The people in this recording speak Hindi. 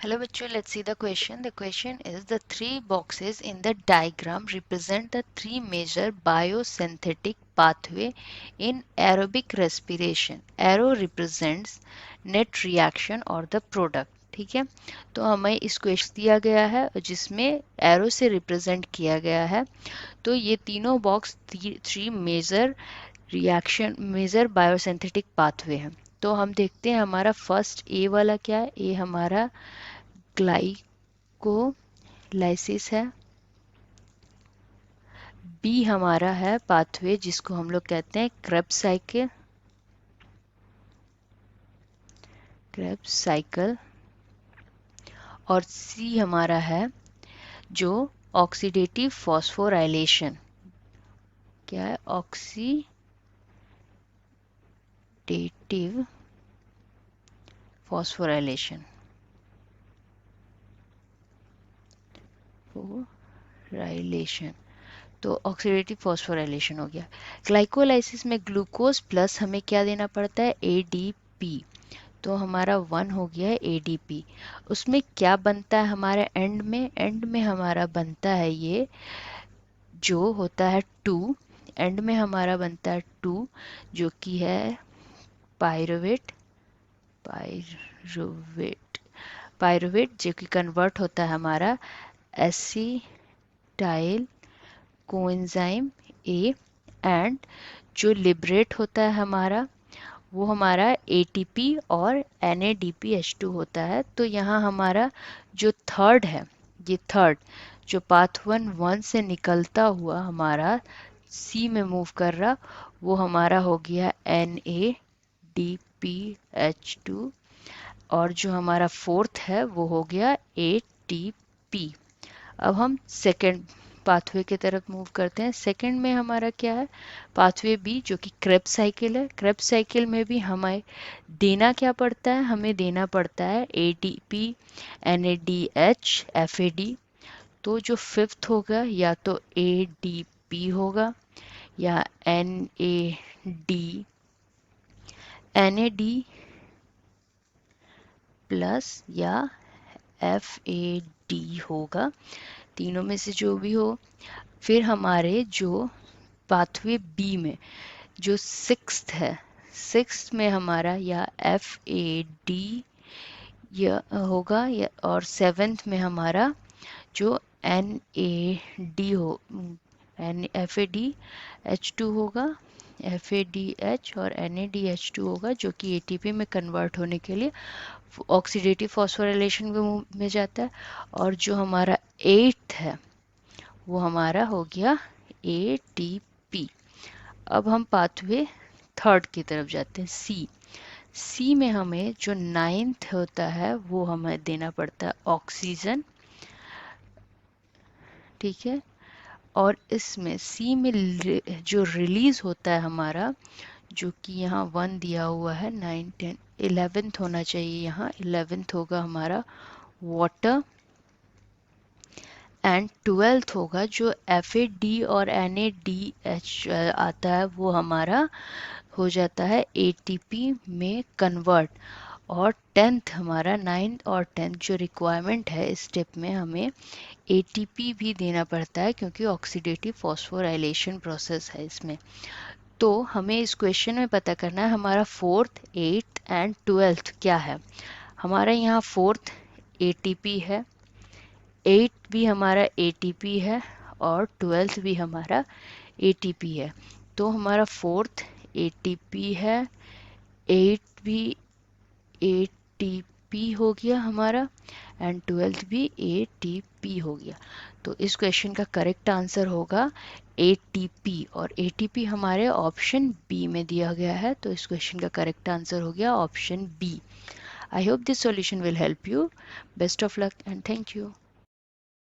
Hello bachcho, let's see the question. The question is the three boxes in the diagram represent the three major biosynthetic pathway in aerobic respiration. Arrow represents net reaction or the product. ठीक है, तो हमें इस क्वेश्चन दिया गया है जिसमें एरो से रिप्रेजेंट किया गया है। तो ये तीनों box three major reaction major biosynthetic pathway हैं। तो हम देखते हैं हमारा फर्स्ट ए वाला क्या है। ए हमारा ग्लाइकोलाइसिस है। बी हमारा है पाथवे जिसको हम लोग कहते हैं क्रेब्स साइकिल। और सी हमारा है जो ऑक्सीडेटिव फॉस्फोराइलेशन। क्या है? ऑक्सीडेटिव फॉस्फोराइलेशन तो ऑक्सीडेटिव फॉस्फोराइलेशन हो गया। ग्लाइकोलाइसिस में ग्लूकोज प्लस हमें क्या देना पड़ता है? एडीपी। तो हमारा 1 हो गया है एडीपी। उसमें क्या बनता है हमारे एंड में हमारा बनता है ये जो होता है 2। एंड में हमारा बनता है 2 जो कि है पायरुवेट पायरुवेट पायरुवेट जो कि कन्वर्ट होता है हमारा एसिटाइल कोएंजाइम ए। एंड जो लिबरेट होता है हमारा वो हमारा ATP और NADPH2 होता है। तो यहाँ हमारा जो थर्ड है, ये थर्ड जो पाथ 1 से निकलता हुआ हमारा C में मूव कर रहा वो हमारा हो गया NADPH2। और जो हमारा फोर्थ है वो हो गया ATP। अब हम सेकेंड पाथवे की तरफ मूव करते हैं। सेकेंड में हमारा क्या है? पाथवे बी जो कि क्रेब्स साइकिल है। क्रेब्स साइकिल में भी हमें देना क्या पड़ता है? हमें देना पड़ता है ATP NADH FAD। तो जो फिफ्थ होगा या तो ADP होगा या NAD प्लस या FAD होगा। तीनों में से जो भी हो। फिर हमारे जो पाथवे बी में जो सिक्स्थ है, सिक्स्थ में हमारा या FAD या होगा या और सेवेंथ में हमारा जो NAD हो FADH2 होगा। FADH और NADH2 होगा जो कि ATP में कन्वर्ट होने के लिए ऑक्सीडेटिव फॉस्फोराइलेशन में जाता है। और जो हमारा एट्थ है वो हमारा हो गया ATP। अब हम पाथवे थर्ड की तरफ जाते हैं सी में हमें जो नाइन्थ होता है वो हमें देना पड़ता है ऑक्सीजन। ठीक है, और इसमें सी में जो रिलीज होता है हमारा जो कि यहाँ 1 दिया हुआ है, 9 10 11th होना चाहिए, यहाँ 11th होगा हमारा वाटर। एंड 12th होगा जो FAD और NADH आता है वो हमारा हो जाता है ATP में कन्वर्ट। और 10th हमारा 9th और 10th जो रिक्वायरमेंट है इस स्टेप में हमें ATP भी देना पड़ता है क्योंकि ऑक्सीडेटिव फॉस्फोराइलेशन प्रोसेस है इसमें। तो हमें इस क्वेश्चन में पता करना है हमारा फोर्थ एट्थ एंड 12th क्या है। हमारा यहाँ फोर्थ ATP है, एट्थ भी हमारा ATP है और 12th भी हमारा ATP है। तो हमारा फोर्थ ATP है, एट्थ भी ATP हो गया हमारा एंड 12th भी ATP हो गया। तो इस क्वेश्चन का करेक्ट आंसर होगा ATP और ATP हमारे ऑप्शन बी में दिया गया है। तो इस क्वेश्चन का करेक्ट आंसर हो गया option B. I hope this solution will help you. Best of luck and thank you.